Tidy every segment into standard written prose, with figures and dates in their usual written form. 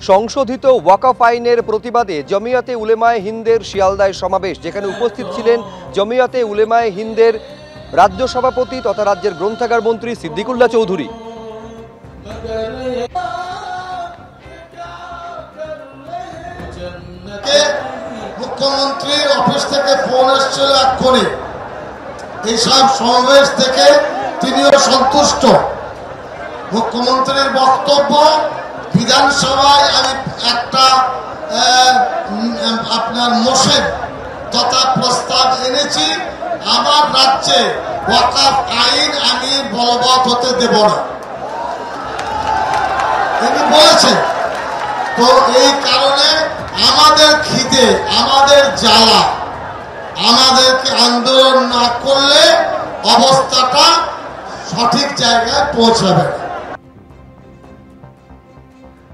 সংশোধিত ওয়াকফ আইনের প্রতিবাদে জমিয়তে উলেমায়ে হিন্দের শিয়ালদায় সমাবেশ, যেখানে উপস্থিত ছিলেন জমিয়তে উলেমায়ে হিন্দের রাজ্য সভাপতি তথা রাজ্যের গ্রন্থাগার মন্ত্রী সিদ্দিকুল্লাহ চৌধুরী। মুখ্যমন্ত্রীর অফিস থেকে ফোন এসেছিল এক্ষুনি, এইসব সমাবেশ থেকে তিনিও সন্তুষ্ট। মুখ্যমন্ত্রীর বক্তব্য বিধানসভায় আমি একটা আপনার মোশন তথা প্রস্তাব এনেছি, আমার রাজ্যে ওয়াকফ আইন আমি বলবৎ হতে দেব না, তিনি বলেছেন। তো এই কারণে আমাদের খিদে, আমাদের জ্বালা, আমাদেরকে আন্দোলন না করলে অবস্থাটা সঠিক জায়গায় পৌঁছাবে না।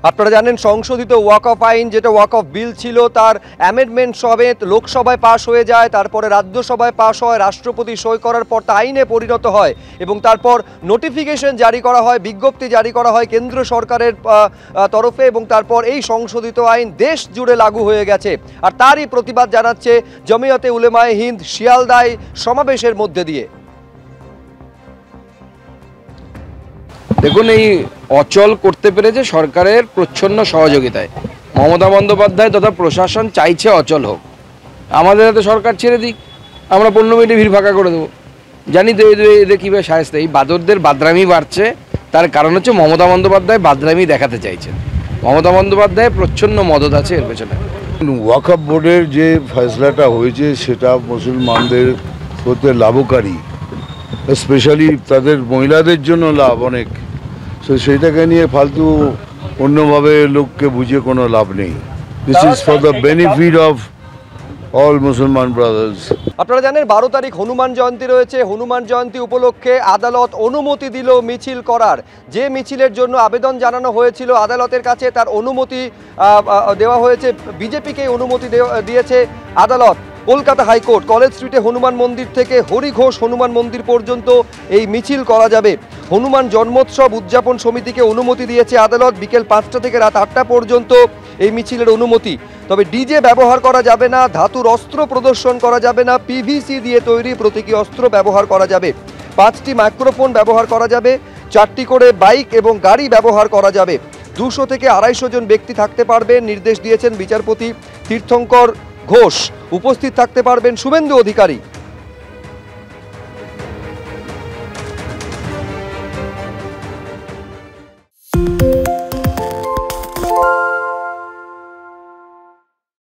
আপনারা জানেন সংশোধিত ওয়াকফ আইন, যেটা ওয়াকফ বিল ছিল, তার অ্যামেন্ডমেন্ট সমেত লোকসভায় পাশ হয়ে যায়, তারপরে রাজ্যসভায় পাশ হয়, রাষ্ট্রপতি সই করার পর তা আইনে পরিণত হয় এবং তারপর নোটিফিকেশন জারি করা হয়, বিজ্ঞপ্তি জারি করা হয় কেন্দ্র সরকারের তরফে এবং তারপর এই সংশোধিত আইন দেশ জুড়ে লাগু হয়ে গেছে। আর তারই প্রতিবাদ জানাচ্ছে জমিয়তে উলেমায়ে হিন্দ শিয়ালদায় সমাবেশের মধ্যে দিয়ে। দেখুন, এই অচল করতে পেরেছে সরকারের প্রচ্ছন্ন সহযোগিতায়। মমতা বন্দ্যোপাধ্যায় তথা প্রশাসন চাইছে অচল হোক, আমাদের হাতে সরকার ছেড়ে দিক, আমরা 15 মিনিটে ভিড় ফাঁকা করে দেবো। জানি তো এদের কীভাবে সাহায্য। এই বাদরদের বাদরামি বাড়ছে, তার কারণ হচ্ছে মমতা বন্দ্যোপাধ্যায় বাদরামি দেখাতে চাইছেন। মমতা বন্দ্যোপাধ্যায়ের প্রচ্ছন্ন মদত আছে এর পেছনে। ওয়াকফ বোর্ডের যে ফয়সলাটা হয়েছে সেটা মুসলমানদের হতে লাভকারী, স্পেশালি তাদের মহিলাদের জন্য লাভ অনেক। তো সেইটাকে নিয়ে ফালতু অন্যভাবে লোককে বুঝিয়ে কোনো লাভ নেই। This is for the benefit of all মুসলমান ব্রাদার্স। আপনারা জানেন 12 তারিখ হনুমান জয়ন্তী রয়েছে। হনুমান জয়ন্তী উপলক্ষে আদালত অনুমতি দিল মিছিল করার। যে মিছিলের জন্য আবেদন জানানো হয়েছিল আদালতের কাছে, তার অনুমতি দেওয়া হয়েছে, বিজেপিকে অনুমতি দিয়েছে আদালত। কলকাতা হাইকোর্ট কলেজ স্ট্রিটে হনুমান মন্দির থেকে হরিঘোষ হনুমান মন্দির পর্যন্ত এই মিছিল করা যাবে। হনুমান জন্মোৎসব উদযাপন সমিতিকে অনুমতি দিয়েছে আদালত। বিকেল 5টা থেকে রাত 8টা পর্যন্ত এই মিছিলের অনুমতি। তবে ডিজে ব্যবহার করা যাবে না, ধাতুর অস্ত্র প্রদর্শন করা যাবে না, পিভিসি দিয়ে তৈরি প্রতীকী অস্ত্র ব্যবহার করা যাবে, 5টি মাইক্রোফোন ব্যবহার করা যাবে, 4টি করে বাইক এবং গাড়ি ব্যবহার করা যাবে। 200 থেকে 250 জন ব্যক্তি থাকতে পারবেন নির্দেশ দিয়েছেন বিচারপতি তীর্থঙ্কর ঘোষ। উপস্থিত থাকতে পারবেন শুভেন্দু অধিকারী।